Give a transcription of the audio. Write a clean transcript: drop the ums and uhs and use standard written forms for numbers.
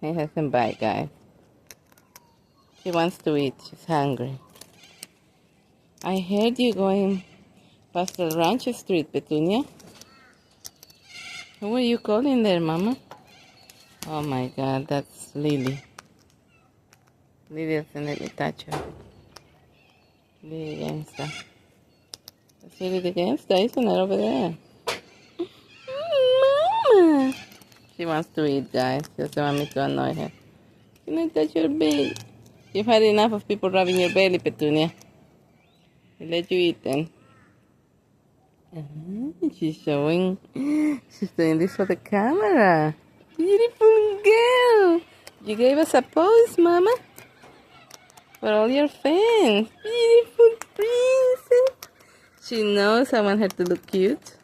He hasn't bite, guys. She wants to eat. She's hungry. I heard you going past the Rancho Street, Petunia. Who are you calling there, Mama? Oh my God, that's Lily. Lily doesn't let me touch her. Lily Gangsta. That's Lily the Gangsta, isn't it, over there? Mama! She wants to eat, guys. She doesn't want me to annoy her. Can I touch your belly? You've had enough of people rubbing your belly, Petunia. I'll let you eat then. She's showing. She's doing this for the camera. Beautiful girl. You gave us a pose, Mama. For all your fans. Beautiful princess. She knows I want her to look cute.